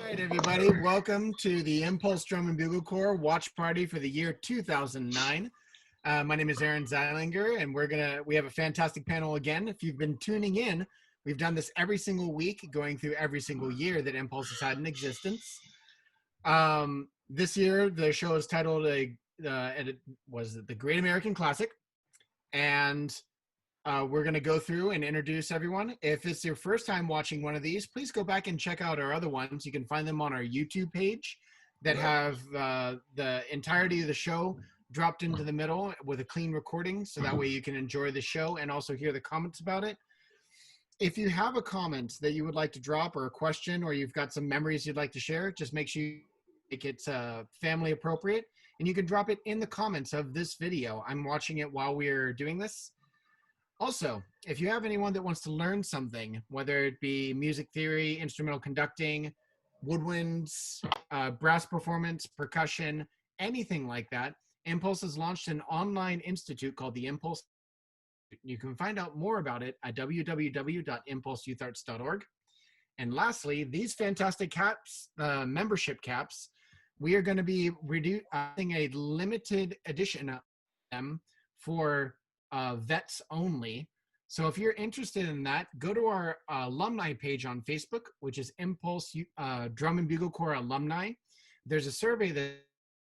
right, everybody, welcome to the Impulse Drum and Bugle Corps watch party for the year 2009. My name is Aaron Zeilinger, and we have a fantastic panel again. If you've been tuning in, we've done this every single week, going through every single year that Impulse has had in existence. This year, the show is titled the Great American Classic, and we're going to go through and introduce everyone. If it's your first time watching one of these, please go back and check out our other ones. You can find them on our YouTube page that have the entirety of the show dropped into the middle with a clean recording, so that way you can enjoy the show and also hear the comments about it. If you have a comment that you would like to drop, or a question, or you've got some memories you'd like to share, just make sure you make it family appropriate, and you can drop it in the comments of this video. I'm watching it while we're doing this. Also, if you have anyone that wants to learn something, whether it be music theory, instrumental conducting, woodwinds, brass performance, percussion, anything like that, Impulse has launched an online institute called the Impulse. You can find out more about it at www.impulseyouth.org. And lastly, these fantastic caps, membership caps, we are going to be reducing a limited edition of them for vets only. So if you're interested in that, go to our alumni page on Facebook, which is Impulse Drum and Bugle Corps Alumni. There's a survey that's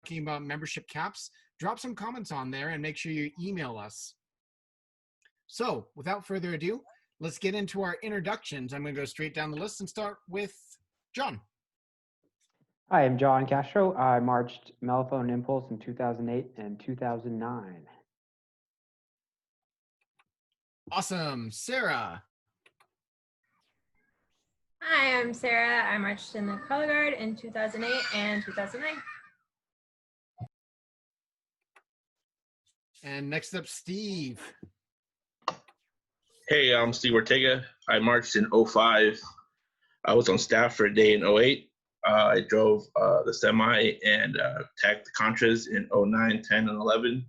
talking about membership caps. Drop some comments on there and make sure you email us. So without further ado, let's get into our introductions. I'm going to go straight down the list and start with John. Hi, I'm John Castro. I marched Mellophone Impulse in 2008 and 2009. Awesome. Sarah. Hi, I'm Sarah. I marched in the Color Guard in 2008 and 2009. And next up, Steve. Hey, I'm Steve Ortega. I marched in 05. I was on staff for a day in 08. I drove the semi and tagged the Contras in 09, 10, and 11.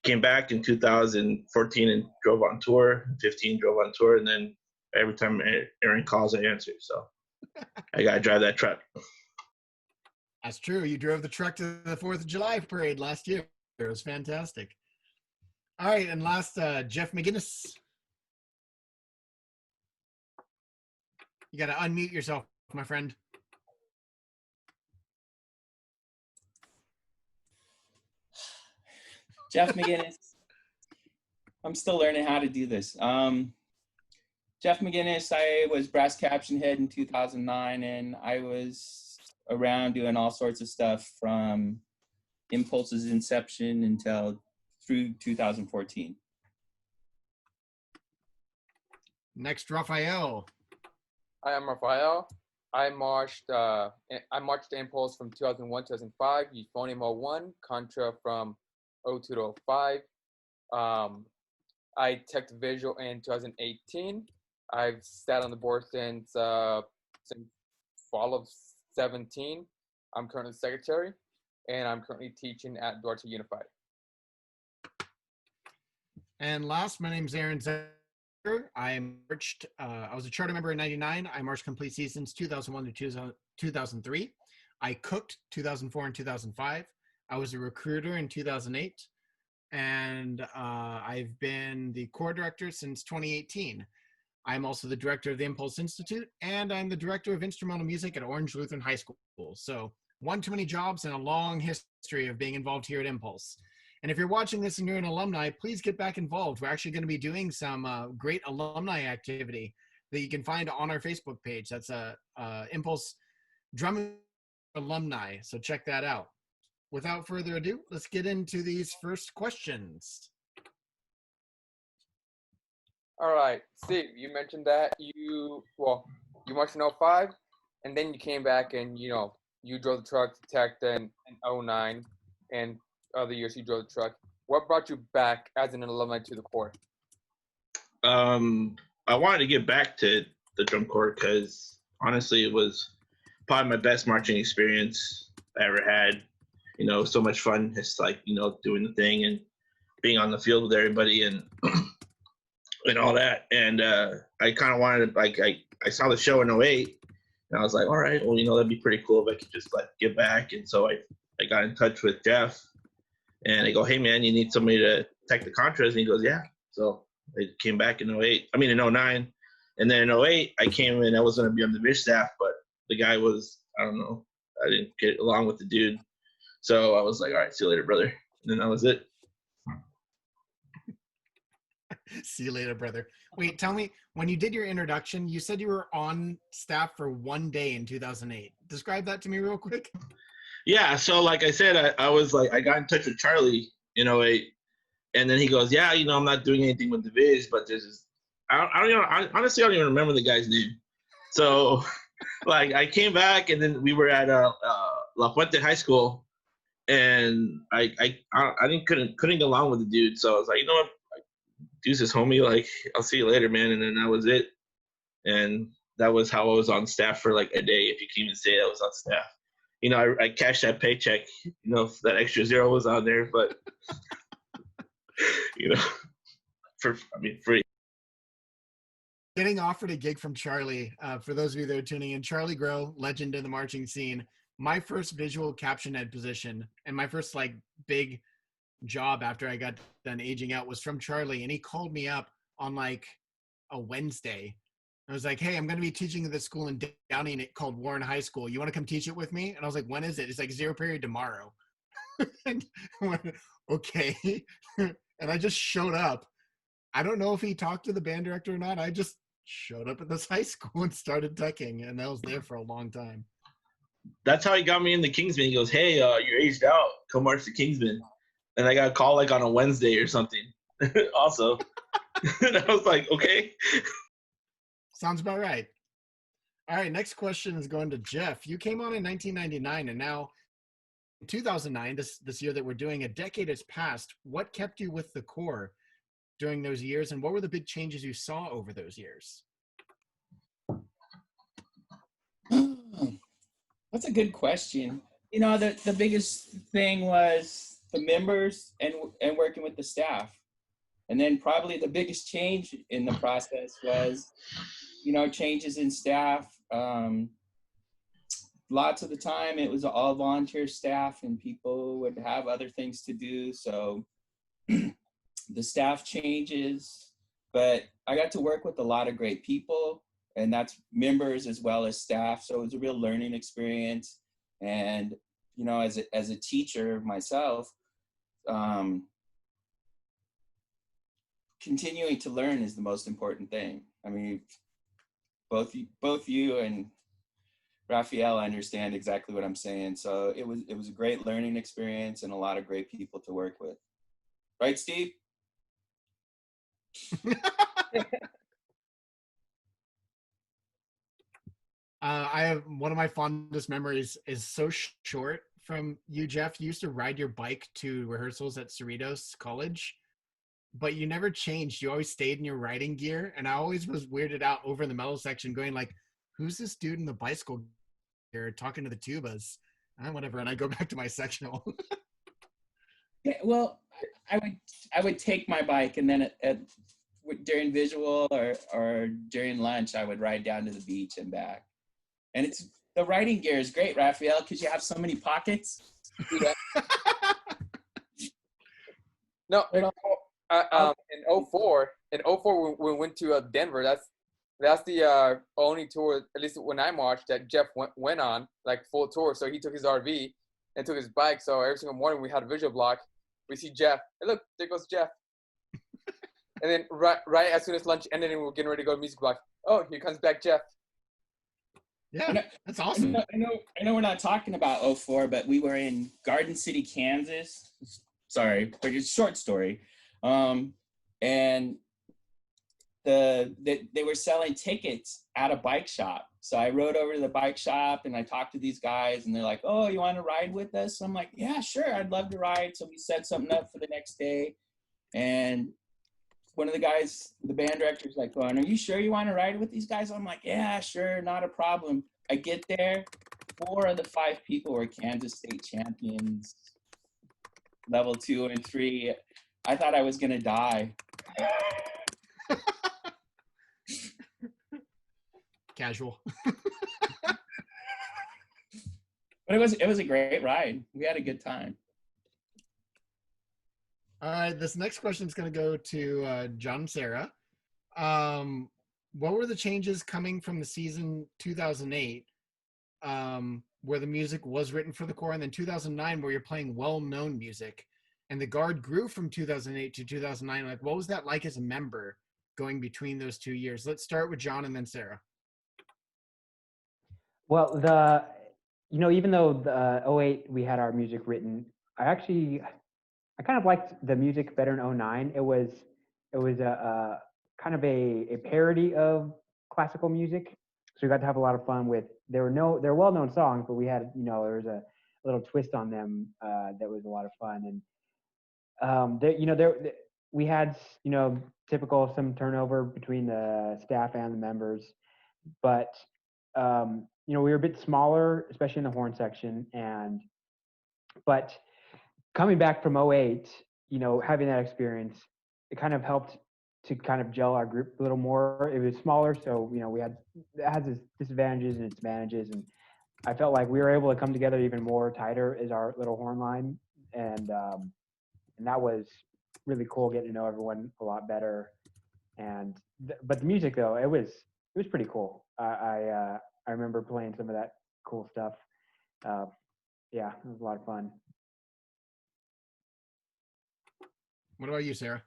Came back in 2014 and drove on tour. 15 drove on tour, and then every time Aaron calls, I answer. So I got to drive that truck. That's true. You drove the truck to the 4th of July parade last year. It was fantastic. All right, and last, Jeff McGinnis. You got to unmute yourself, my friend. Jeff McGinnis. I'm still learning how to do this. Jeff McGinnis, I was brass caption head in 2009, and I was around doing all sorts of stuff from Impulse's inception until through 2014. Next, Raphael. Hi, I'm Raphael. I marched Impulse from 2001 2005, Euphonium 01, Contra from 02 to 05. I teched visual in 2018. I've sat on the board since fall of 17. I'm currently secretary, and I'm currently teaching at Duarte Unified. And last, my name's Aaron Zenger. I marched, I was a charter member in 99. I marched complete seasons 2001 to 2003. I cooked 2004 and 2005. I was a recruiter in 2008. And I've been the corps director since 2018. I'm also the director of the Impulse Institute, and I'm the director of instrumental music at Orange Lutheran High School. So one too many jobs and a long history of being involved here at Impulse. And if you're watching this and you're an alumni, please get back involved. We're actually going to be doing some great alumni activity that you can find on our Facebook page. That's Impulse Drum Alumni, so check that out. Without further ado, let's get into these first questions. All right, Steve, you mentioned that you marched in 05, and then you came back and, you drove the truck to Tech in 09, and other years you drove the truck. What brought you back as an alumni to the Corps? I wanted to get back to the drum corps because, honestly, it was probably my best marching experience I ever had. So much fun. It's like, doing the thing and being on the field with everybody and and all that. And I kind of wanted to, I saw the show in 08 And I was like, all right, well, that'd be pretty cool if I could just like get back. And so I got in touch with Jeff, and I go, hey man, you need somebody to tech the Contras, and he goes, yeah. So I came back in 09. And then in 08, I came in, I was going to be on the Vish staff, but the guy was, I don't know, I didn't get along with the dude. So I was like, all right, see you later, brother. And then that was it. See you later, brother. Wait, tell me, when you did your introduction, you said you were on staff for 1 day in 2008. Describe that to me real quick. Yeah, so like I said, I was like, I got in touch with Charlie in 08, and then he goes, yeah, I'm not doing anything with the Viz, but there's this, honestly, I don't even remember the guy's name. So like I came back, and then we were at La Fuente High School, and I couldn't get along with the dude. So I was like, you know what, dude's his homie, like I'll see you later, man. And then that was it. And that was how I was on staff for like a day, if you can even say I was on staff. I cashed that paycheck, that extra zero was on there, but free. Getting offered a gig from Charlie, for those of you that are tuning in, Charlie Grow, legend in the marching scene, my first visual caption head position and my first like big job after I got done aging out was from Charlie, and he called me up on like a Wednesday. I was like, hey, I'm going to be teaching at this school in Downey called Warren High School. You want to come teach it with me? And I was like, when is it? It's like 0 period tomorrow. And I went, okay. And I just showed up. I don't know if he talked to the band director or not. I just showed up at this high school and started teching, and I was there for a long time. That's how he got me into Kingsman. He goes, hey, you're aged out. Come march to Kingsman. And I got a call like on a Wednesday or something also. And I was like, okay. Sounds about right. All right, next question is going to Jeff. You came on in 1999, and now in 2009, this year that we're doing, a decade has passed. What kept you with the Corps during those years, and what were the big changes you saw over those years? That's a good question. The biggest thing was the members and working with the staff. And then probably the biggest change in the process was, changes in staff. Lots of the time it was all volunteer staff, and people would have other things to do. So the staff changes, but I got to work with a lot of great people, and that's members as well as staff. So it was a real learning experience. And, as a teacher myself, continuing to learn is the most important thing. I mean, both you and Raphael understand exactly what I'm saying. So it was a great learning experience and a lot of great people to work with. Right, Steve? I have one of my fondest memories is so short from you, Jeff. You used to ride your bike to rehearsals at Cerritos College, but you never changed. You always stayed in your riding gear, and I always was weirded out over in the metal section going like, who's this dude in the bicycle gear talking to the tubas? Whatever, and I go back to my sectional. Yeah, well, I would take my bike, and then during visual or during lunch, I would ride down to the beach and back. And the riding gear is great, Raphael, because you have so many pockets. Yeah. No, in 04, we went to Denver. That's the only tour, at least when I marched, that Jeff went on, like full tour. So he took his RV and took his bike. So every single morning we had a visual block. We see Jeff. Hey, look, there goes Jeff. And then right as soon as lunch ended and we were getting ready to go to music block, oh, here comes back Jeff. Yeah, that's awesome. I know we're not talking about 04, but we were in Garden City, Kansas. Sorry, but it's a short story. And they were selling tickets at a bike shop. So I rode over to the bike shop and I talked to these guys, and they're like, oh, you want to ride with us? So I'm like, yeah, sure, I'd love to ride. So we set something up for the next day. And one of the guys, the band director's like, going, are you sure you want to ride with these guys? I'm like, yeah, sure, not a problem. I get there, 4 of the 5 people were Kansas State champions, level 2 and 3. I thought I was going to die. Casual. But it was a great ride. We had a good time. All right, this next question is going to go to John and Sarah. What were the changes coming from the season 2008, where the music was written for the Corps, and then 2009, where you're playing well-known music, and the Guard grew from 2008 to 2009? Like, what was that like as a member going between those 2 years? Let's start with John and then Sarah. Well, even though the '08 we had our music written, I kind of liked the music better in '09. It was a kind of a parody of classical music, so we got to have a lot of fun with. They're well-known songs, but we had there was a little twist on them that was a lot of fun. And we had typical some turnover between the staff and the members, but we were a bit smaller, especially in the horn section. But coming back from '08, having that experience, it kind of helped to kind of gel our group a little more. It was smaller, so it has its disadvantages and its advantages, and I felt like we were able to come together even more tighter as our little horn line, and that was really cool, getting to know everyone a lot better. But the music though, it was pretty cool. I remember playing some of that cool stuff. Yeah, it was a lot of fun. What about you, Sarah?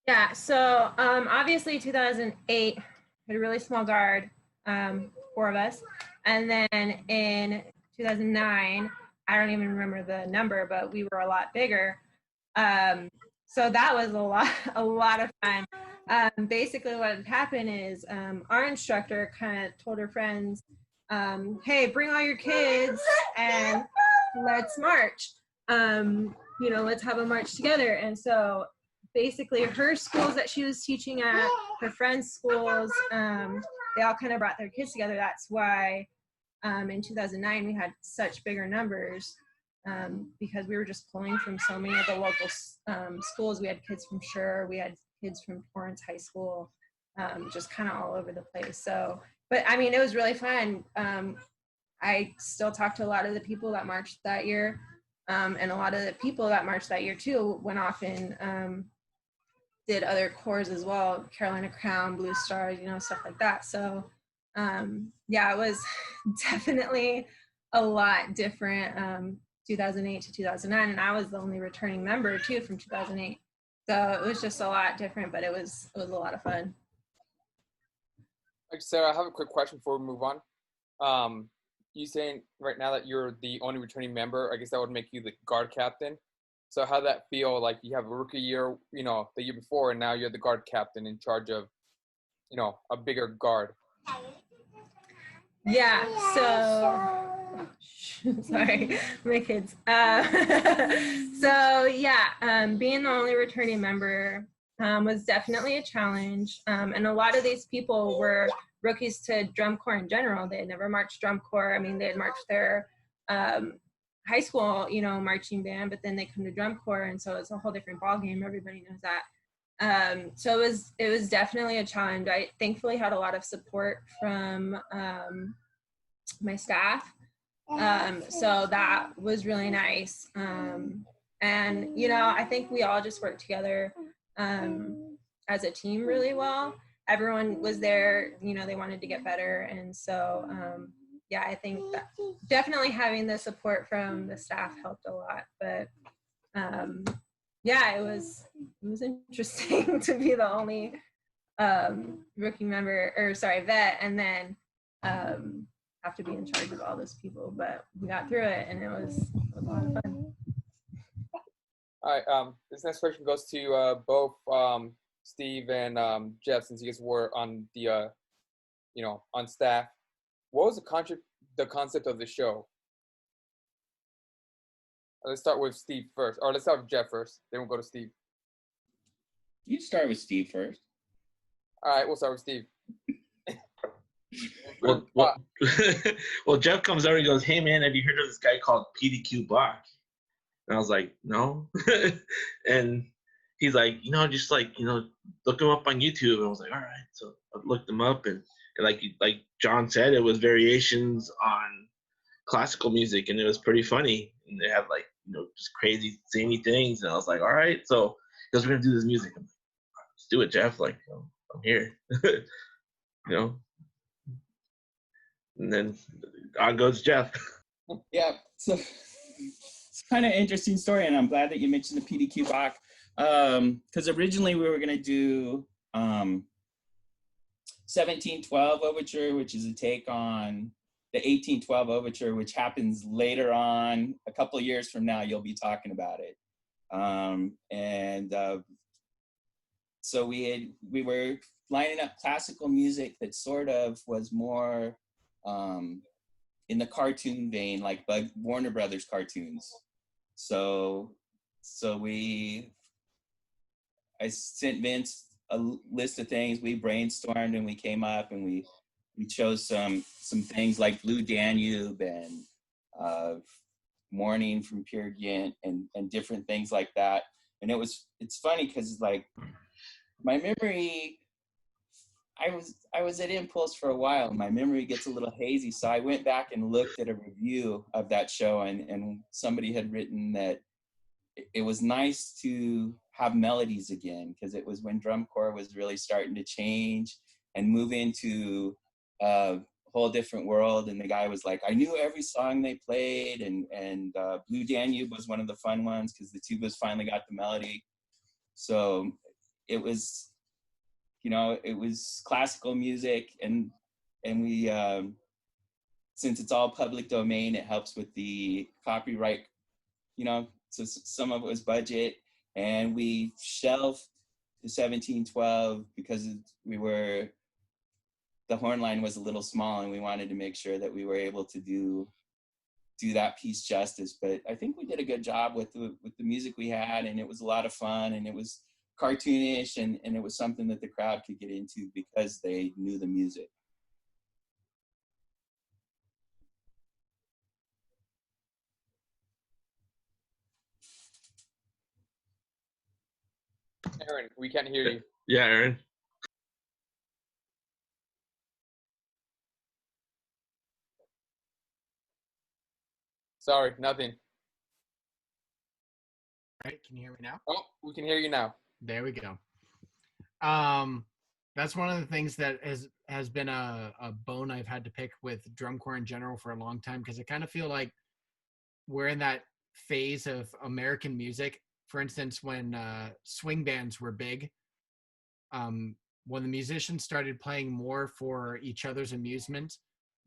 Yeah, so obviously 2008 had a really small Guard, 4 of us, and then in 2009, I don't even remember the number, but we were a lot bigger. So that was a lot of fun. Basically, what had happened is our instructor kind of told her friends, "Hey, bring all your kids and let's march. Let's have a march together." And so basically her schools that she was teaching at, her friends' schools, they all kind of brought their kids together. That's why in 2009 we had such bigger numbers, because we were just pulling from so many of the local schools. We had kids from Shure, we had kids from Torrance High School, just kind of all over the place. So, but I mean, it was really fun. I still talk to a lot of the people that marched that year, and a lot of the people that marched that year too went off and did other corps as well, Carolina Crown, Blue Stars, stuff like that. So yeah, it was definitely a lot different, 2008 to 2009, and I was the only returning member too from 2008. So it was just a lot different, but it was a lot of fun. Sarah, I have a quick question before we move on. You saying right now that you're the only returning member, I guess that would make you the Guard captain. So how did that feel? Like you have a rookie year, the year before, and now you're the Guard captain in charge of, a bigger Guard. Yeah, so sorry, my kids. So yeah, being the only returning member was definitely a challenge. And a lot of these people were rookies to drum corps in general. They had never marched drum corps. I mean, they had marched their high school, marching band, but then they come to drum corps, and so it's a whole different ballgame. Everybody knows that. So it was definitely a challenge. I thankfully had a lot of support from my staff, so that was really nice. And I think we all just worked together as a team really well. Everyone was there, they wanted to get better, and so yeah, I think that definitely having the support from the staff helped a lot. But yeah, it was interesting to be the only rookie member, vet, and then have to be in charge of all those people. But we got through it, and it was a lot of fun. All right, this next question goes to both Steve and Jeff, since you guys were on the on staff. What was the concept of the show? Let's start with Steve first, or let's start with Jeff first. Then we'll go to Steve. You start with Steve first. All right, we'll start with Steve. Well, Jeff comes over and goes, "Hey man, have you heard of this guy called PDQ Block?" And I was like, "No." And he's like, just look him up on YouTube. And I was like, all right. So I looked him up, and like John said, it was variations on classical music, and it was pretty funny. And they had like, you know, just crazy zany things, and I was like, all right, so because we're gonna do this music, I'm like, let's do it, Jeff. Like, you know, I'm here, you know. And then on goes Jeff. Yeah, so it's kind of interesting story, and I'm glad that you mentioned the PDQ Bach, because originally we were gonna do 1712 Overture, which is a take on the 1812 Overture, which happens later on, a couple of years from now. You'll be talking about it, so we were lining up classical music that sort of was more in the cartoon vein, like Warner Brothers cartoons. So I sent Vince a list of things. We brainstormed and we came up and we chose some things like Blue Danube and Morning from Peer Gynt and different things like that. And it's funny because like my memory, I was at Impulse for a while and my memory gets a little hazy. So I went back and looked at a review of that show, and somebody had written that it was nice to have melodies again, because it was when drum corps was really starting to change and move into a whole different world. And the guy was like, I knew every song they played, and Blue Danube was one of the fun ones because the tubas finally got the melody. So it was, you know, it was classical music, and we since it's all public domain, it helps with the copyright, you know, so some of it was budget, and we shelved the 1712 because the horn line was a little small, and we wanted to make sure that we were able to do that piece justice. But I think we did a good job with the music we had, and it was a lot of fun, and it was cartoonish, and it was something that the crowd could get into because they knew the music. Aaron, we can't hear you. Yeah, Aaron. Sorry, nothing. All right, can you hear me now? Oh, we can hear you now. There we go. That's one of the things that has been a bone I've had to pick with drum corps in general for a long time, because I kind of feel like we're in that phase of American music. For instance, when swing bands were big, when the musicians started playing more for each other's amusement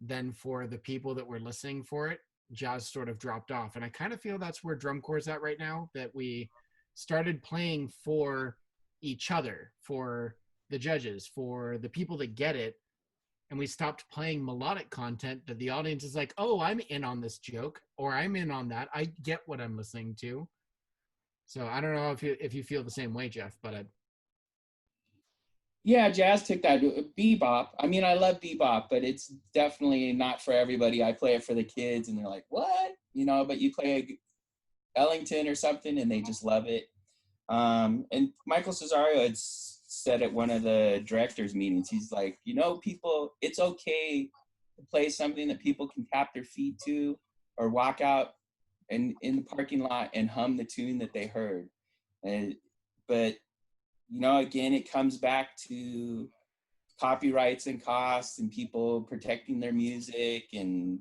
than for the people that were listening for it, jazz sort of dropped off. And I kind of feel that's where drum corps is at right now, that we started playing for each other, for the judges, for the people that get it, and we stopped playing melodic content that the audience is like, oh, I'm in on this joke, or I'm in on that, I get what I'm listening to. So I don't know if you feel the same way, Jeff, but Yeah, jazz took that. Bebop, I mean, I love bebop, but it's definitely not for everybody. I play it for the kids, and they're like, what? You know, but you play Ellington or something, and they just love it. And Michael Cesario had said at one of the directors' meetings, he's like, you know, people, it's okay to play something that people can tap their feet to or walk out and in the parking lot and hum the tune that they heard. But you know, again, it comes back to copyrights and costs and people protecting their music, and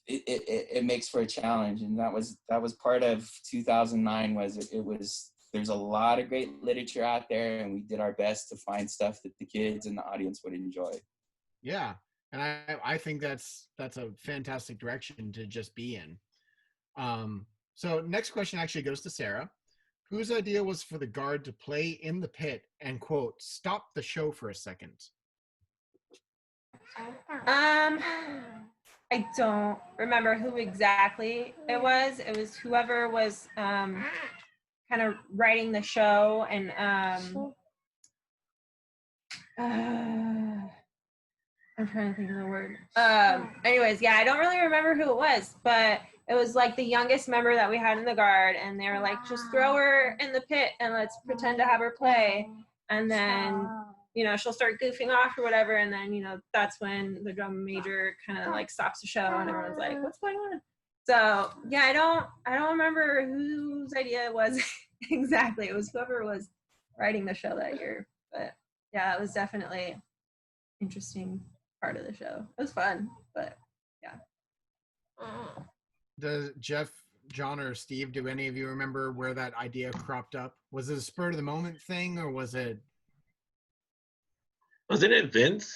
it makes for a challenge. And that was part of 2009. There's a lot of great literature out there, and we did our best to find stuff that the kids and the audience would enjoy. yeah, and I think that's a fantastic direction to just be in. So next question actually goes to Sarah. Whose idea was for the guard to play in the pit and, quote, stop the show for a second? I don't remember who exactly it was. It was whoever was kind of writing the show, and I'm trying to think of the word. Anyways, yeah, I don't really remember who it was, but it was like the youngest member that we had in the guard, and they were like, just throw her in the pit and let's pretend to have her play. And then, she'll start goofing off or whatever, and then that's when the drum major kind of like stops the show, and everyone's like, "What's going on?" So yeah, I don't remember whose idea it was exactly. It was whoever was writing the show that year, but yeah, it was definitely interesting part of the show. It was fun, but yeah. Does Jeff, John, or Steve, do any of you remember where that idea cropped up? Was it a spur of the moment thing, or was it? Wasn't it Vince?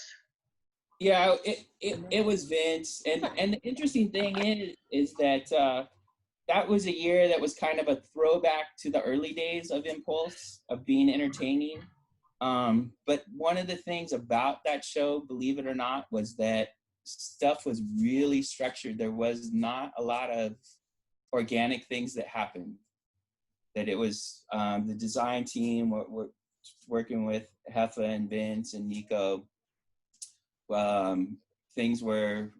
Yeah, it was Vince, and the interesting thing is that that was a year that was kind of a throwback to the early days of Impulse, of being entertaining. But one of the things about that show, believe it or not, was that stuff was really structured. There was not a lot of organic things that happened. That it was the design team were working with Heffa and Vince and Nico. Things were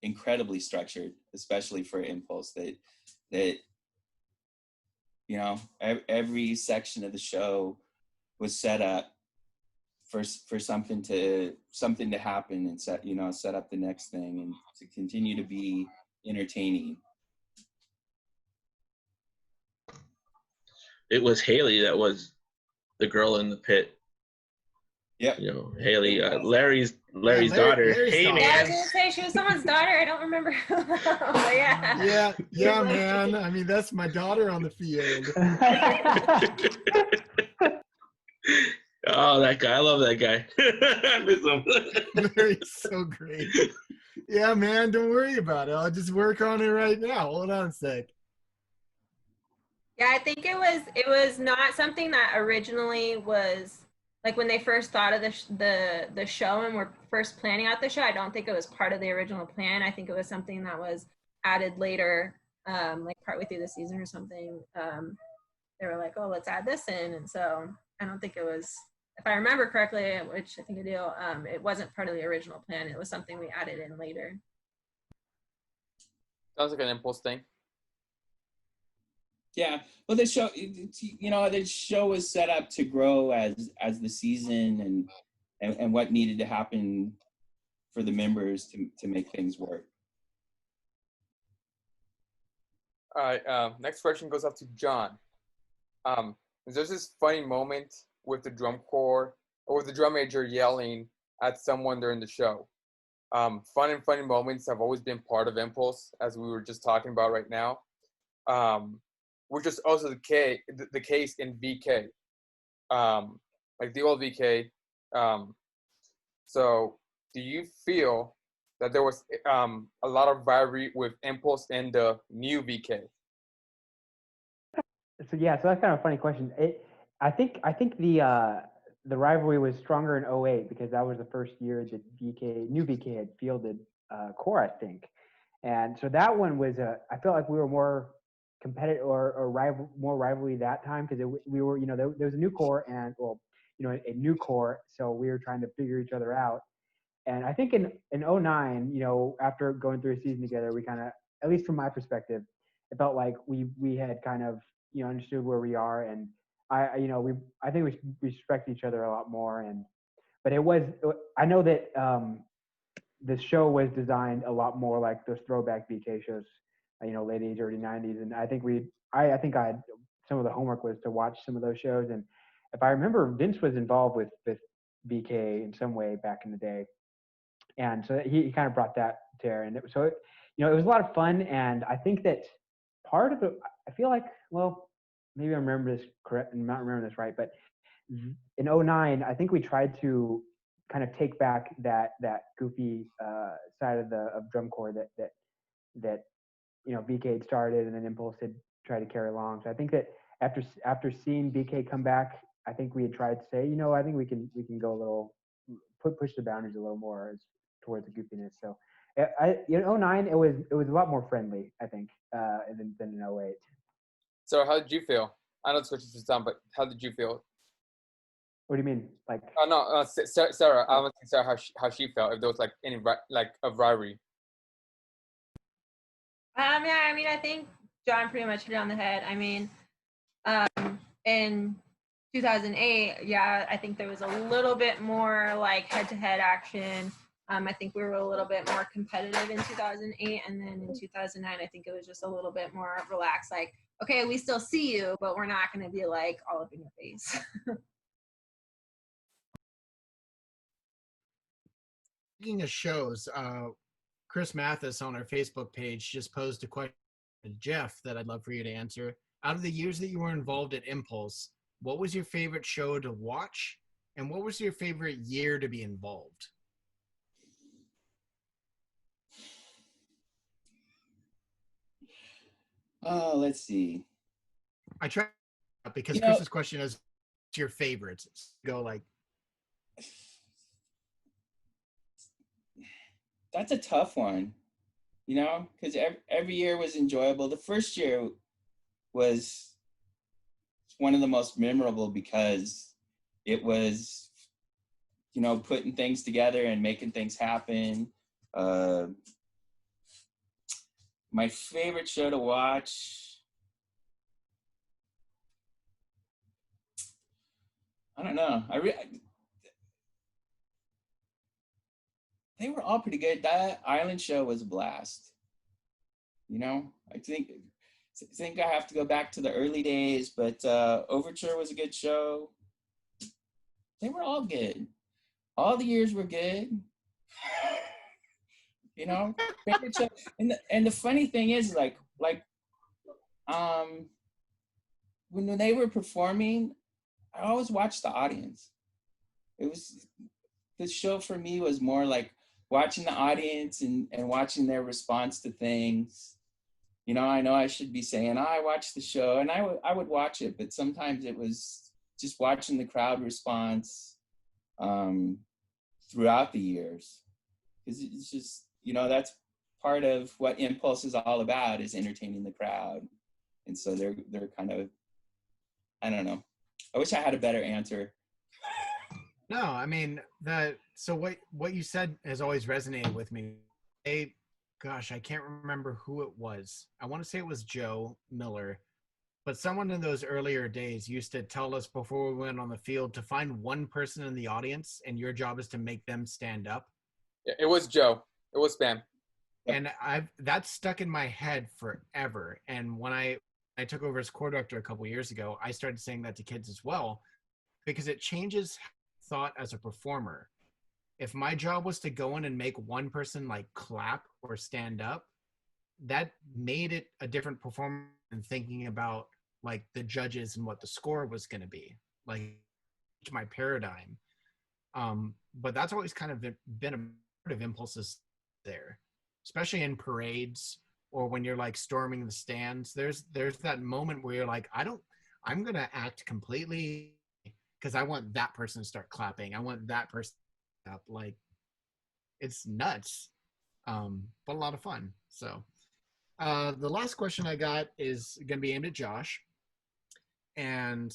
incredibly structured, especially for Impulse. That every section of the show was set up for something to happen and set up the next thing and to continue to be entertaining. It was Haley that was the girl in the pit. Yep. Haley, Larry's daughter. Larry's Hey, daughter. Yeah, I man. was gonna say she was someone's daughter. I don't remember. But yeah. Yeah, man. I mean, that's my daughter on the field. Oh, that guy. I love that guy. I miss him. Larry's so great. Yeah, man. Don't worry about it. I'll just work on it right now. Hold on a sec. Yeah, I think it was not something that originally was like when they first thought of the show and were first planning out the show. I don't think it was part of the original plan. I think it was something that was added later, like partway through the season or something. They were like, "Oh, let's add this in," and so I don't think it was. If I remember correctly, which I think I do, it wasn't part of the original plan. It was something we added in later. Sounds like an Impulse thing. Yeah, well, the show was set up to grow as the season and what needed to happen for the members to make things work. All right. Next question goes up to John. There's this funny moment with the drum corps or with the drum major yelling at someone during the show. Fun and funny moments have always been part of Impulse, as we were just talking about right now. Which is also the case in VK, like the old VK. So, do you feel that there was a lot of rivalry with Impulse in the new VK? So that's kind of a funny question. I think the rivalry was stronger in 08 because that was the first year that new VK had fielded core, I think, and so that one was I felt like we were more competitive or more rivalry that time because we were there was a new core and a new core, so we were trying to figure each other out. And I think in 09, after going through a season together, we kind of, at least from my perspective, it felt like we had kind of understood where we are, and I think we respect each other a lot more. But I know that the show was designed a lot more like those throwback BK shows, late 80s, early 90s, and I think I had some of the homework was to watch some of those shows, and if I remember, Vince was involved with BK in some way back in the day, and so he kind of brought that to her, and it was a lot of fun, and I think that part of I feel like, well, maybe I remember this correct and not remember this right, but in 09, I think we tried to kind of take back that goofy side of drum corps that BK had started and then Impulse had tried to carry along. So I think that after seeing BK come back, I think we had tried to say, I think we can go a little push the boundaries a little more towards the goofiness. So in 09, it was a lot more friendly, I think, than in 08. So how did you feel? I know it's switches to time, but how did you feel? What do you mean? Like? No, Sarah. I want to see Sarah how she felt, if there was like any of rivalry. Yeah, I mean, I think John pretty much hit it on the head. I mean, in 2008, yeah, I think there was a little bit more like head-to-head action. I think we were a little bit more competitive in 2008, and then in 2009, I think it was just a little bit more relaxed. Like, okay, we still see you, but we're not going to be like all up in your face. Speaking of shows, Chris Mathis on our Facebook page just posed a question to Jeff that I'd love for you to answer. Out of the years that you were involved at Impulse, what was your favorite show to watch, and what was your favorite year to be involved? Oh, let's see. I try because You know, Chris's question is your favorites. Go like, that's a tough one, you know, because every year was enjoyable. The first year was one of the most memorable because it was, you know, putting things together and making things happen. My favorite show to watch, I don't know. They were all pretty good. That Island show was a blast. You know, I think I have to go back to the early days, but Overture was a good show. They were all good. All the years were good. You know, favorite show. And the funny thing is, when they were performing, I always watched the audience. It was the show for me was more like watching the audience and watching their response to things. You know I should be saying, I watched the show, and I would watch it, but sometimes it was just watching the crowd response throughout the years. Because it's just, you know, that's part of what Impulse is all about, is entertaining the crowd. And so they're kind of, I don't know. I wish I had a better answer. no, I mean so what you said has always resonated with me. Gosh, I can't remember who it was. I want to say it was Joe Miller, but someone in those earlier days used to tell us before we went on the field to find one person in the audience, and your job is to make them stand up. Yeah, it was Joe. It was Spam. And that's stuck in my head forever. And when I took over as core director a couple years ago, I started saying that to kids as well, because it changes thought as a performer. If my job was to go in and make one person like clap or stand up, that made it a different performance than thinking about like the judges and what the score was going to be, like my paradigm. But that's always kind of been a part of Impulses there, especially in parades or when you're like storming the stands. There's that moment where you're like, I'm going to act completely because I want that person to start clapping. I want that person up. Like, it's nuts, but a lot of fun. So the last question I got is going to be aimed at Josh. And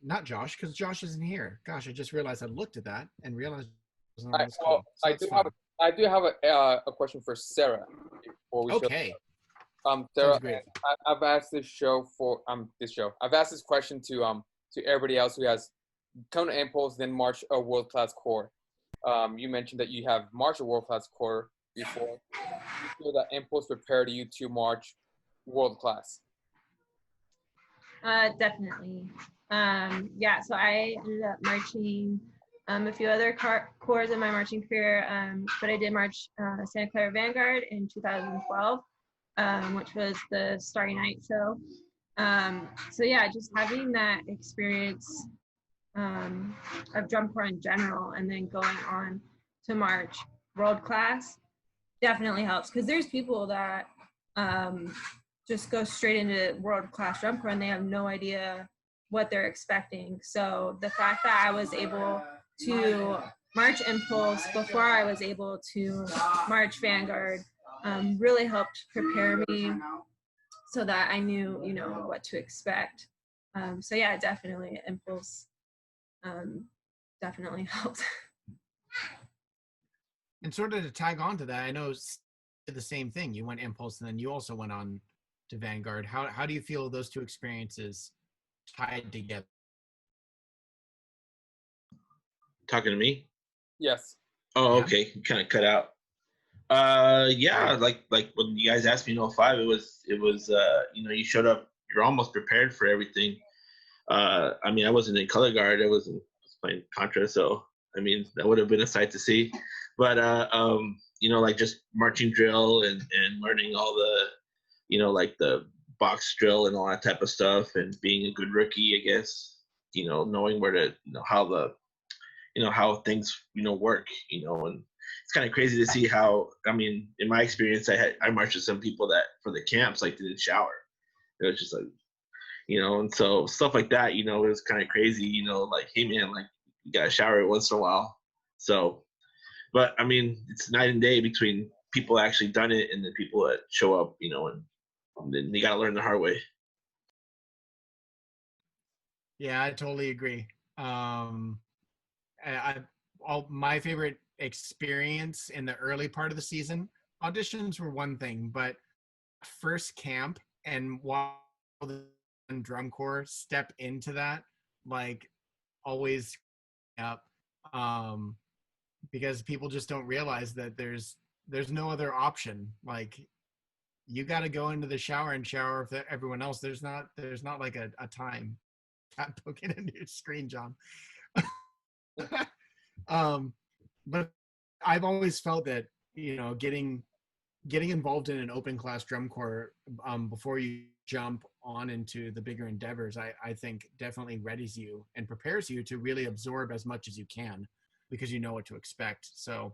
not Josh, because Josh isn't here. Gosh, I just realized I looked at that and realized it was on this call. So I do have a question for Sarah before we okay. Sarah, great. I've asked this show for I've asked this question to everybody else who has come to Impulse, then march a world class core. You mentioned that you have marched a world class core before. Do you feel that Impulse prepared you to march world class? Definitely. Yeah, so I ended up marching a few other corps in my marching career, but I did march Santa Clara Vanguard in 2012, which was the Starry Night show. So yeah, just having that experience of drum corps in general, and then going on to march world class definitely helps, because there's people that just go straight into world-class drum corps and they have no idea what they're expecting. So the fact that I was able to march Impulse before I was able to march Vanguard really helped prepare me so that I knew, you know, what to expect. So yeah, definitely Impulse definitely helped. And sort of to tag on to that, I know the same thing. You went Impulse and then you also went on to Vanguard. How do you feel those two experiences tied together? talking to me? Yes. Oh, Yeah. okay. You kind of cut out. Yeah, like when you guys asked me in '05, it was you know, you showed up, you're almost prepared for everything. I mean, I wasn't in color guard, I was playing Contra, so I mean, that would have been a sight to see. But you know, like just marching drill and learning all the, you know, like the box drill and all that type of stuff, and being a good rookie, I guess. You know, knowing where to, you know, how the, you know, how things, you know, work, you know. And it's kind of crazy to see how, I mean, in my experience, I marched with some people that for the camps like didn't shower. It was just like, you know, and so stuff like that, you know, it was kind of crazy, you know, like, hey man, like you gotta shower once in a while. So, but I mean, it's night and day between people that actually done it and the people that show up, you know, and then you gotta learn the hard way. Yeah, I totally agree. I all my favorite experience in the early part of the season, auditions were one thing, but first camp and while the drum corps step into that, like always up, um, because people just don't realize that there's no other option. Like you got to go into the shower and shower with everyone else. There's not like a time. Not poking into your screen, John. um, but I've always felt that, you know, getting involved in an open class drum corps before you jump on into the bigger endeavors, I think definitely readies you and prepares you to really absorb as much as you can because you know what to expect. So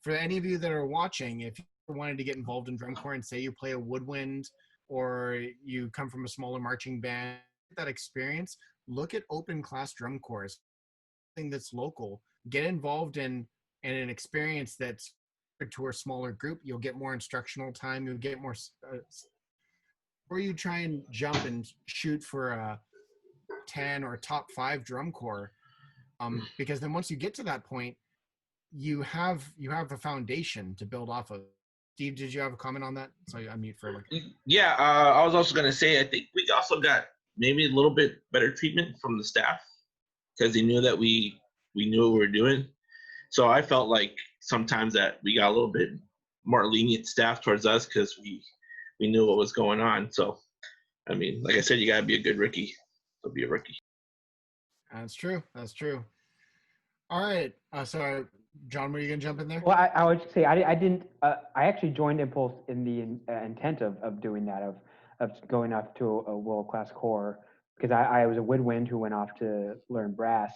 for any of you that are watching, if you wanted to get involved in drum corps and say you play a woodwind or you come from a smaller marching band, that experience, look at open class drum corps, something that's local. Get involved in an experience that's to a smaller group. You'll get more instructional time. You'll get more. Or you try and jump and shoot for a 10 or top 5 drum corps, because then once you get to that point, you have a foundation to build off of. Steve, did you have a comment on that? So I mute for like. Yeah, I was also gonna say, I think we also got maybe a little bit better treatment from the staff because they knew that we knew what we were doing. So I felt like sometimes that we got a little bit more lenient staff towards us because we knew what was going on. So I mean, like I said, you gotta be a good rookie to be a rookie. That's true. That's true. All right. So, John, were you gonna jump in there? Well, I would say I didn't. I actually joined Impulse in the intent of doing that, of going off to a world class corps, because I was a woodwind who went off to learn brass.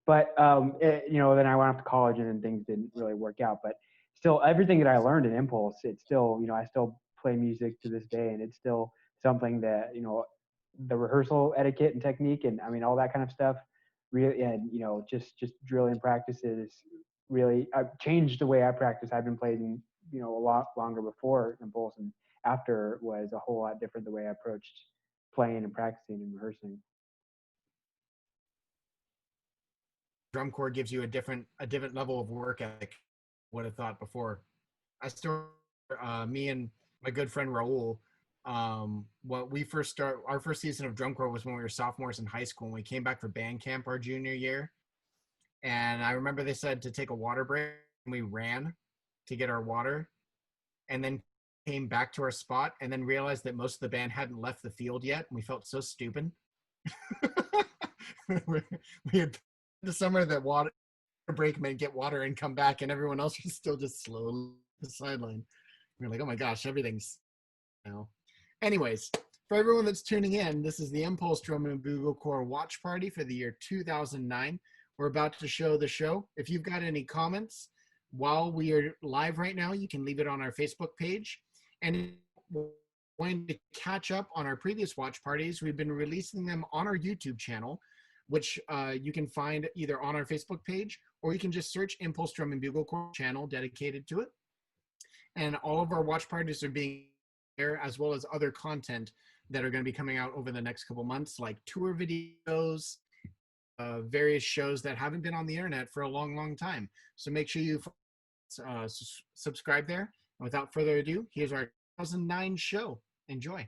But you know, then I went off to college and then things didn't really work out. But still, everything that I learned in Impulse, it's still, you know, I still play music to this day, and it's still something that, you know, the rehearsal etiquette and technique, and I mean all that kind of stuff. Really, and you know, just drilling practices really I've changed the way I practice. I've been playing, you know, a lot longer before Impulse, and after was a whole lot different the way I approached playing and practicing and rehearsing. Drum corps gives you a different level of work ethic. Would have thought before. I still, me and my good friend Raul, what we first start our first season of drum corps was when we were sophomores in high school, and we came back for band camp our junior year. And I remember they said to take a water break, and we ran to get our water, and then came back to our spot, and then realized that most of the band hadn't left the field yet, and we felt so stupid. We had the summer that water break meant get water and come back, and everyone else was still just slowly the sideline. We're like, oh my gosh, everything's, you know. Anyways, for everyone that's tuning in, this is the Impulse Drum and Bugle Corps watch party for the year 2009. We're about to show the show. If you've got any comments while we are live right now, you can leave it on our Facebook page. And we're going to catch up on our previous watch parties. We've been releasing them on our YouTube channel, which you can find either on our Facebook page, or you can just search Impulse Drum and Bugle Corps channel dedicated to it. And all of our watch parties are being there, as well as other content that are going to be coming out over the next couple months, like tour videos, various shows that haven't been on the internet for a long time. So make sure you subscribe there. And without further ado, here's our 2009 show. Enjoy.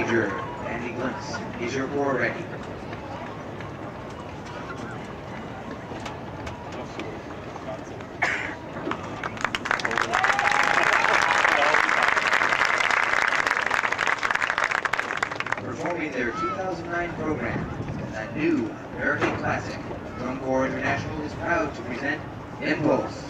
Major Andy Glimpse. Is your corps ready? Performing their 2009 program, that new American classic, Drum Corps International is proud to present Impulse.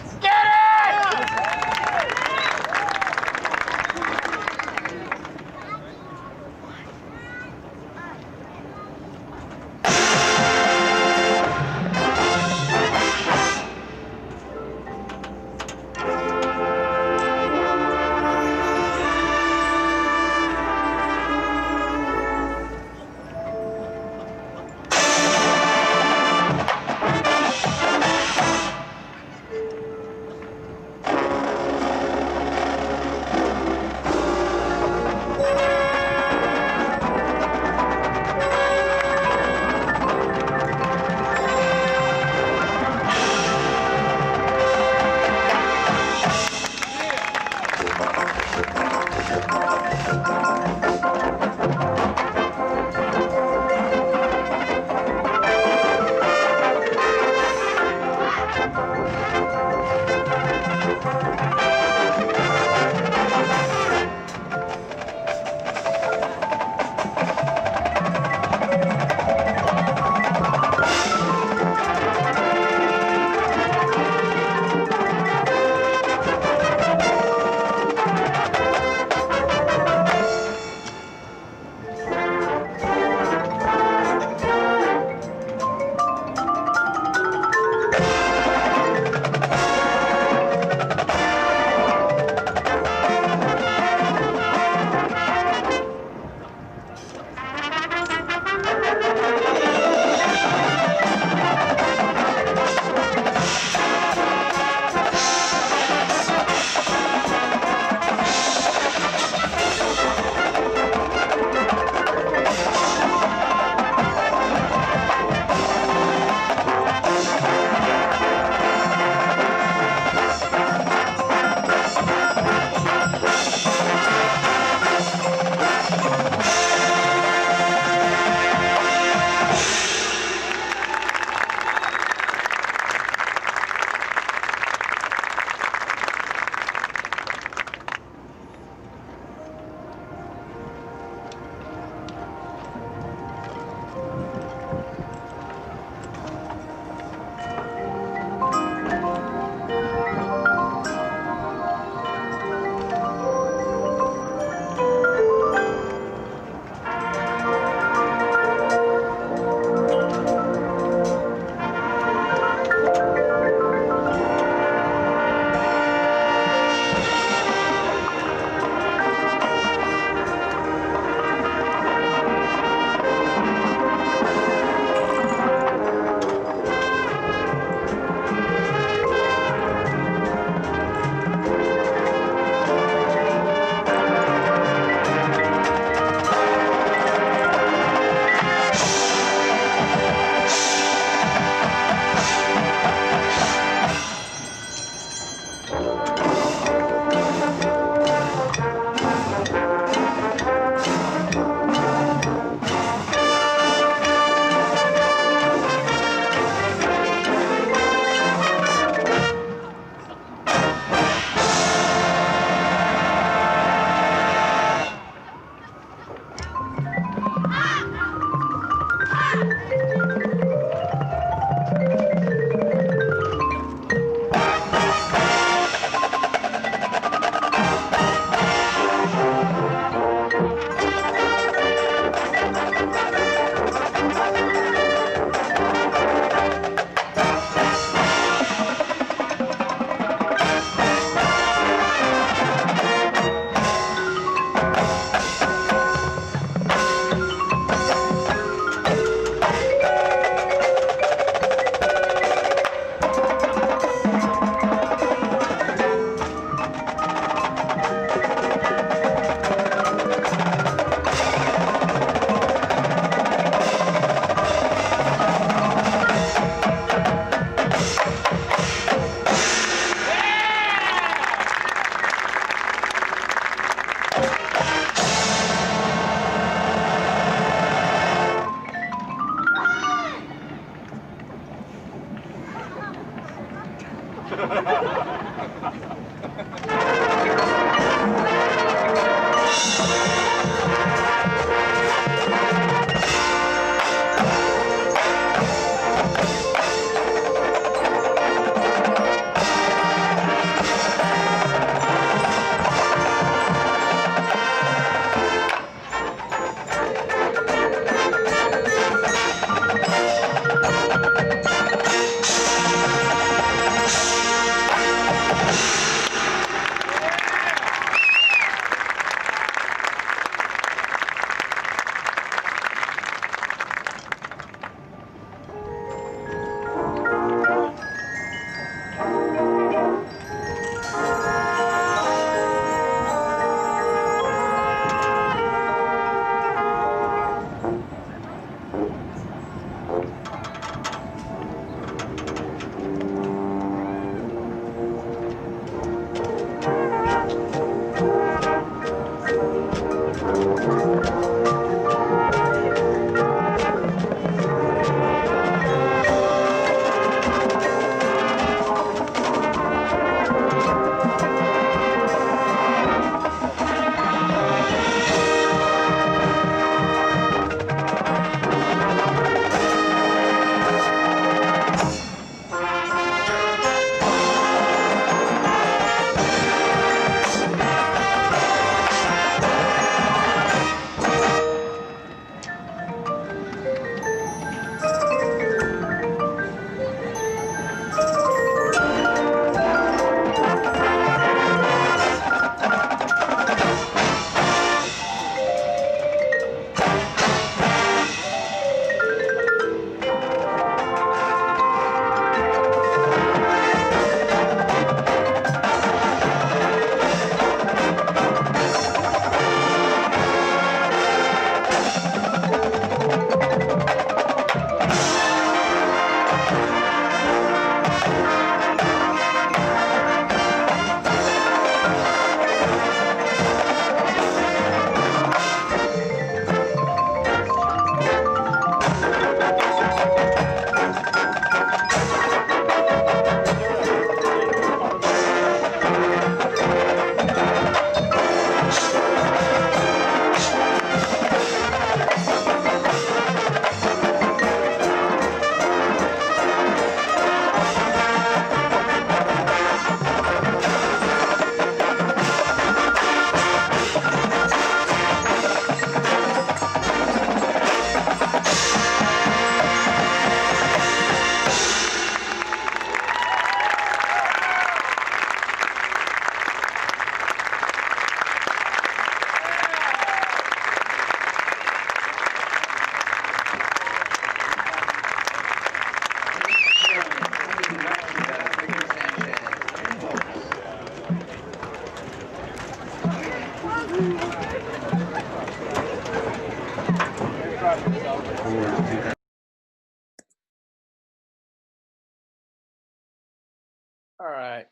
All right.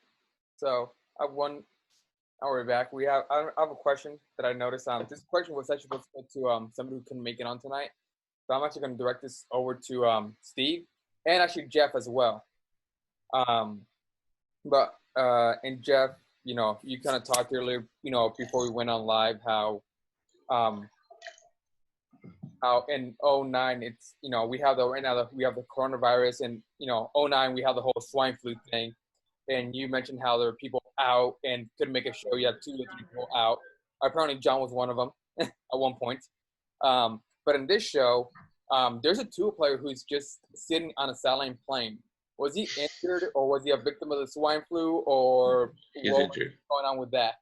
So I have one. Now we're back. I have a question that I noticed. This question was actually supposed to go to somebody who couldn't make it on tonight. So I'm actually going to direct this over to Steve and actually Jeff as well. And Jeff, you know, you kind of talked earlier, you know, before we went on live, how in '09 it's, you know, we have the coronavirus, and you know '09 we have the whole swine flu thing, and you mentioned how there were people out and couldn't make a show. You had 2 or 3 people out. Apparently John was one of them at one point. But in this show, there's a tour player who's just sitting on a satellite plane. Was he injured, or was he a victim of the swine flu, or He's what injured. was going on with that?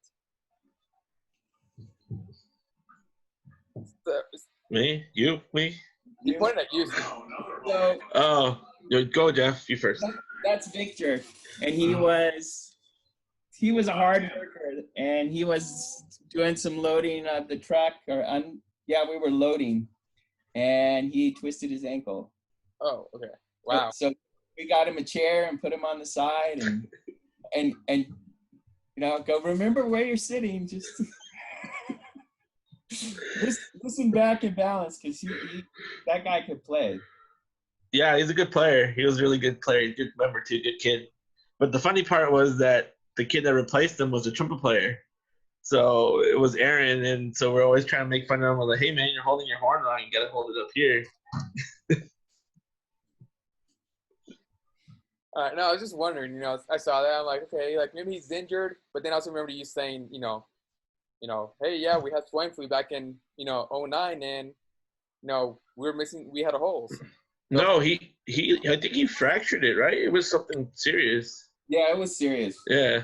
Me? You? Me? He pointed at you. So Oh, go, Jeff. You first. that's Victor, and he was a hard worker, and he was doing some loading of the truck, we were loading, and he twisted his ankle. Oh, okay. Wow. So we got him a chair and put him on the side, and you know, go, remember where you're sitting, just listen back and balance, because that guy could play. Yeah, he's a good player. He was a really good player. Good member too. Good kid. But the funny part was that the kid that replaced him was a trumpet player. So it was Aaron, and so we're always trying to make fun of him. We're like, hey, man, you're holding your horn wrong. You got to hold it up here. No, I was just wondering, I saw that. I'm like, okay, like maybe he's injured. But then I also remember you saying, hey, yeah, we had swine flu back in, '09, and, we had a holes. So, No, I think he fractured it, right? It was something serious. Yeah, it was serious. Yeah.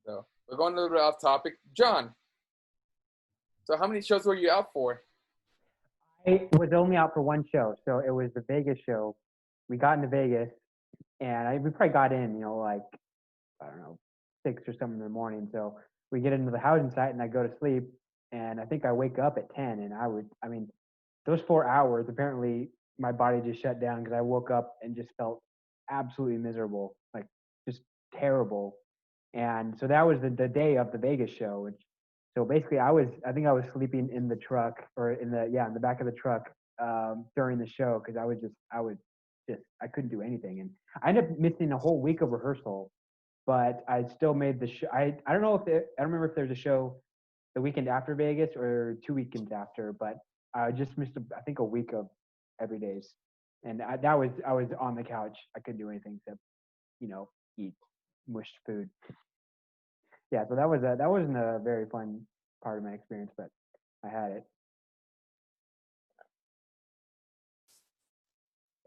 So we're going a little bit off topic. John, so how many shows were you out for? I was only out for one show, so it was the Vegas show. We got into Vegas, and we probably got in, like, I don't know, 6 or something in the morning. So we get into the housing site, and I go to sleep, and I think I wake up at 10, and those 4 hours, apparently my body just shut down because I woke up and just felt absolutely miserable, like just terrible. And so that was the day of the Vegas show. So basically, I think I was sleeping in the truck or in the back of the truck during the show because I couldn't do anything, and I ended up missing a whole week of rehearsal, but I still made the show. I don't remember if there's a show the weekend after Vegas or 2 weekends after, but I just missed I think a week of every days, and I was on the couch. I couldn't do anything except eat mushed food. Yeah, so that wasn't a very fun part of my experience, but I had it.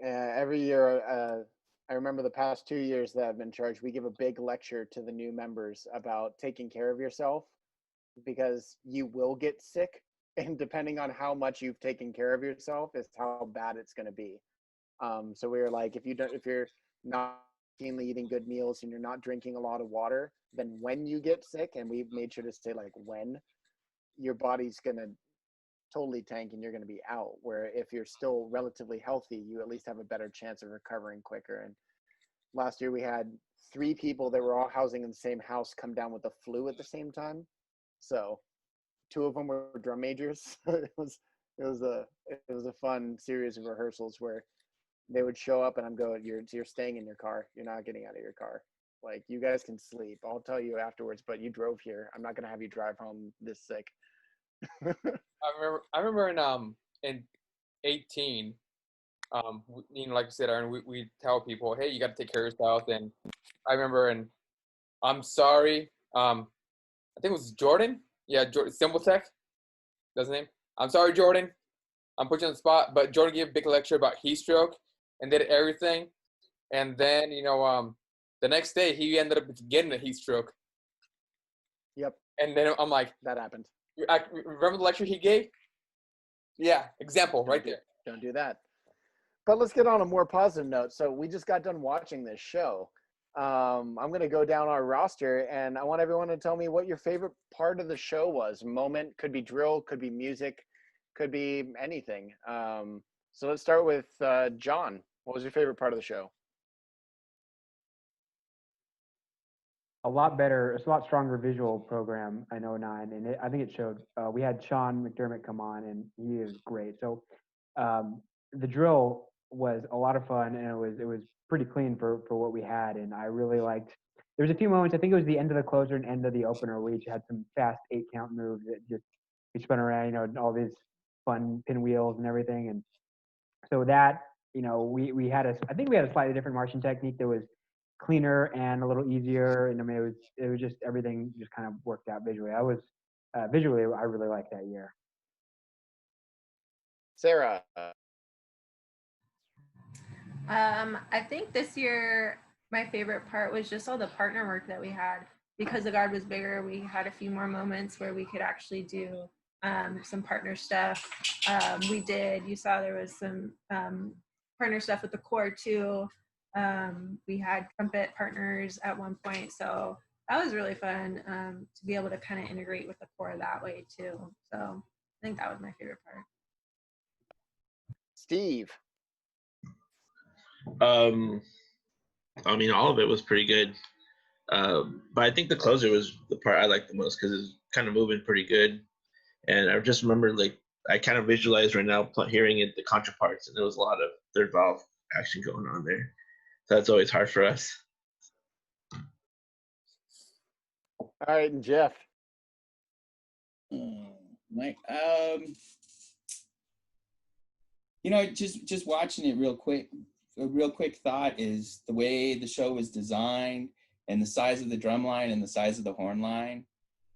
Every year, I remember the past 2 years that I've been charged, we give a big lecture to the new members about taking care of yourself because you will get sick. And depending on how much you've taken care of yourself is how bad it's going to be. So we were like, if you're not routinely eating good meals and you're not drinking a lot of water, then when you get sick, and we've made sure to say like when, your body's going to totally tank and you're going to be out, where if you're still relatively healthy, you at least have a better chance of recovering quicker. And last year we had 3 people that were all housing in the same house come down with the flu at the same time. So 2 of them were drum majors. it was a fun series of rehearsals where they would show up and I'm going, you're staying in your car. You're not getting out of your car. Like, you guys can sleep. I'll tell you afterwards, but you drove here. I'm not going to have you drive home this sick. I remember in 18, like I said, Aaron, we tell people, hey, you got to take care of yourself. And I remember, and I'm sorry, I think it was Jordan. Yeah, Symbol Tech. That's his name. I'm sorry, Jordan. I'm putting you on the spot, but Jordan gave a big lecture about heat stroke and did everything. And then, the next day he ended up getting a heat stroke. Yep. And then I'm like, that happened. Remember the lecture he gave? Yeah, example right there. Don't do that. But let's get on a more positive note. So we just got done watching this show. I'm going to go down our roster, and I want everyone to tell me what your favorite part of the show was. Moment, could be drill, could be music, could be anything. So let's start with John. What was your favorite part of the show? A lot better, it's a lot stronger visual program in '09, and I think it showed. We had Sean McDermott come on, and he is great. So the drill was a lot of fun, and it was pretty clean for what we had, and I really liked. There was a few moments. I think it was the end of the closer and end of the opener. We each had some fast 8-count moves that just we spun around, all these fun pinwheels and everything, and so that we had I think we had a slightly different marching technique that was cleaner and a little easier, and I mean it was just everything just kind of worked out visually. I really liked that year. Sarah. I think this year my favorite part was just all the partner work that we had. Because the guard was bigger, we had a few more moments where we could actually do some partner stuff. You saw there was some partner stuff with the corps too. We had trumpet partners at one point, so that was really fun to be able to kind of integrate with the corps that way too. So I think that was my favorite part. Steve. I mean, all of it was pretty good. But I think the closer was the part I liked the most because it was kind of moving pretty good. And I just remember, like, I kind of visualized right now hearing it, the contra parts, and there was a lot of third valve action going on there. So that's always hard for us. All right, and Jeff. Like, just watching it real quick. A real quick thought is the way the show was designed and the size of the drum line and the size of the horn line.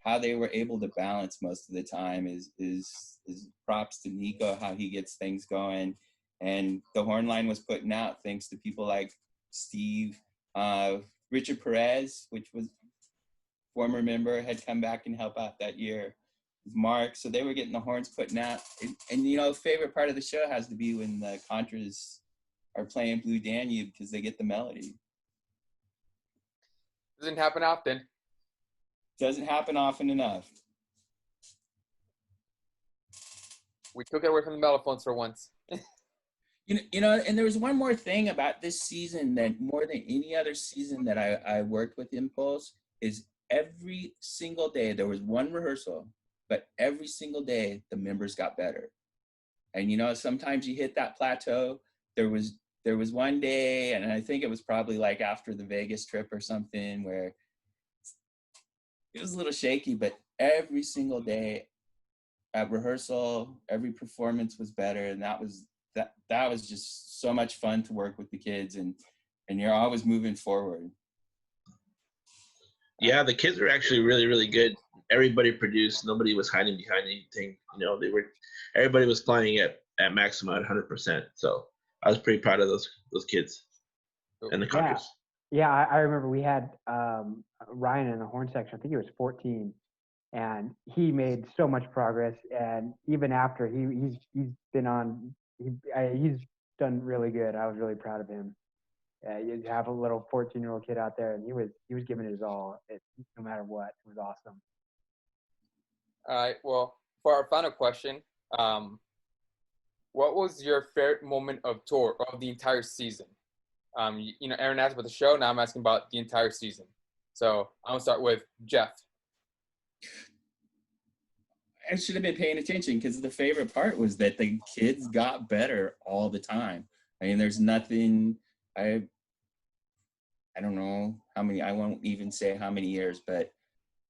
How they were able to balance most of the time is props to Nico, how he gets things going. And the horn line was putting out thanks to people like Steve, Richard Perez, which was former member, had come back and help out that year. Mark, so they were getting the horns putting out. And favorite part of the show has to be when the Contras are playing Blue Danube because they get the melody. Doesn't happen often. Doesn't happen often enough. We took it away from the mellophones for once. And there was one more thing about this season that more than any other season that I worked with Impulse is every single day there was one rehearsal, but every single day the members got better. And sometimes you hit that plateau. There was one day, and I think it was probably like after the Vegas trip or something, where it was a little shaky, but every single day at rehearsal, every performance was better. And that was just so much fun to work with the kids, and you're always moving forward. Yeah, the kids were actually really, really good. Everybody produced. Nobody was hiding behind anything. Everybody was playing at maximum at 100%. So I was pretty proud of those kids and the Contras. Yeah, I remember we had Ryan in the horn section. I think he was 14, and he made so much progress. And even after he's been on, he's done really good. I was really proud of him. You have a little 14-year-old kid out there, and he was giving it his all, no matter what. It was awesome. All right. Well, for our final question, what was your favorite moment of tour of the entire season? Aaron asked about the show. Now I'm asking about the entire season. So I'm gonna start with Jeff. I should have been paying attention because the favorite part was that the kids got better all the time. I mean, there's nothing. I don't know how many. I won't even say how many years, but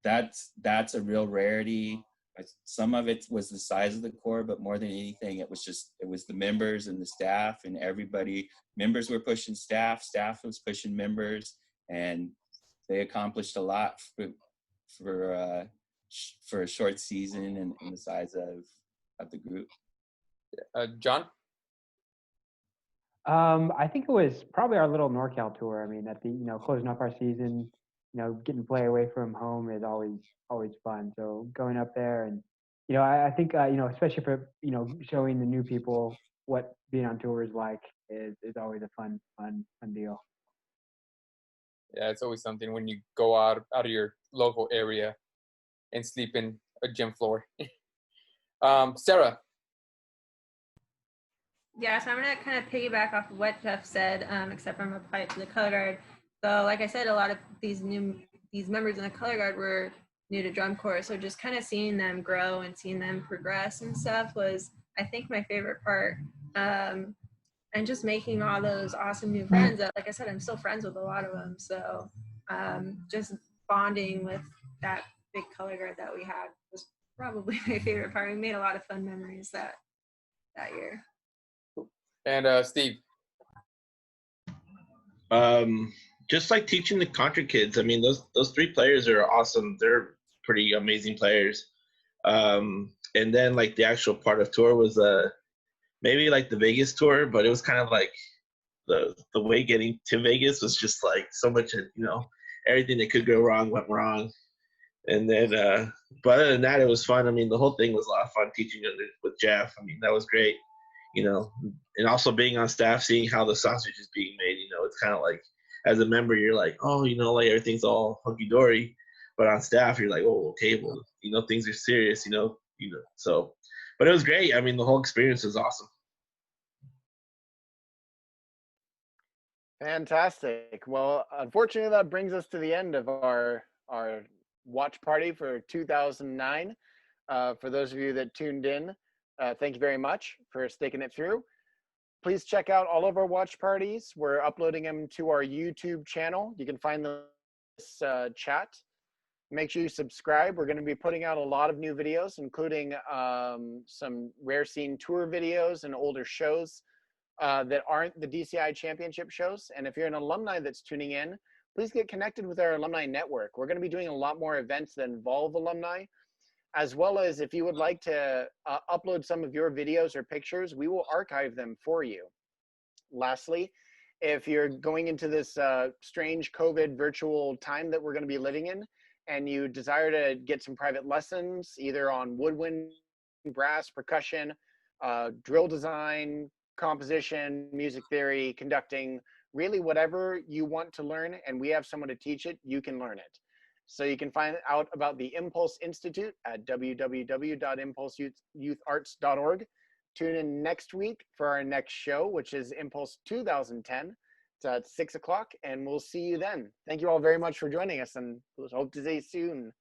that's a real rarity. Some of it was the size of the core, but more than anything, it was the members and the staff and everybody. Members were pushing staff was pushing members, and they accomplished a lot for a short season and the size of the group. John? I think it was probably our little NorCal tour. I mean, at the closing up our season, getting to play away from home is always fun. So going up there and I think especially for showing the new people what being on tour is like is always a fun deal. Yeah, it's always something when you go out of your local area and sleep in a gym floor. Sarah. Yeah, so I'm gonna kind of piggyback off of what Jeff said, except I'm applied to the color guard. So like I said, a lot of these members in the color guard were new to drum corps. So just kind of seeing them grow and seeing them progress and stuff was, I think, my favorite part. And just making all those awesome new friends that, like I said, I'm still friends with a lot of them. So just bonding with that big color guard that we had was probably my favorite part. We made a lot of fun memories that year. And Steve. Just like teaching the Contra kids. I mean, those three players are awesome. They're pretty amazing players. And then like the actual part of tour was maybe like the Vegas tour, but it was kind of like the way getting to Vegas was just like so much, everything that could go wrong went wrong. And then, but other than that, it was fun. I mean, the whole thing was a lot of fun teaching with Jeff. I mean, that was great, and also being on staff, seeing how the sausage is being made, it's kind of like, as a member, you're like, oh, like everything's all hunky-dory. But on staff, you're like, oh, okay, well, things are serious, so, but it was great. I mean, the whole experience was awesome. Fantastic. Well, unfortunately, that brings us to the end of our watch party for 2009. For those of you that tuned in, thank you very much for sticking it through. Please check out all of our watch parties. We're uploading them to our YouTube channel. You can find this chat. Make sure you subscribe. We're going to be putting out a lot of new videos, including some rare scene tour videos and older shows that aren't the DCI championship shows. And if you're an alumni that's tuning in, please get connected with our alumni network. We're going to be doing a lot more events that involve alumni, as well as if you would like to upload some of your videos or pictures, we will archive them for you. Lastly, if you're going into this strange COVID virtual time that we're going to be living in, and you desire to get some private lessons, either on woodwind, brass, percussion, drill design, composition, music theory, conducting, really whatever you want to learn, and we have someone to teach it, you can learn it. So you can find out about the Impulse Institute at www.impulseyouthearts.org. Tune in next week for our next show, which is Impulse 2010. It's at 6 o'clock, and we'll see you then. Thank you all very much for joining us, and we'll hope to see you soon.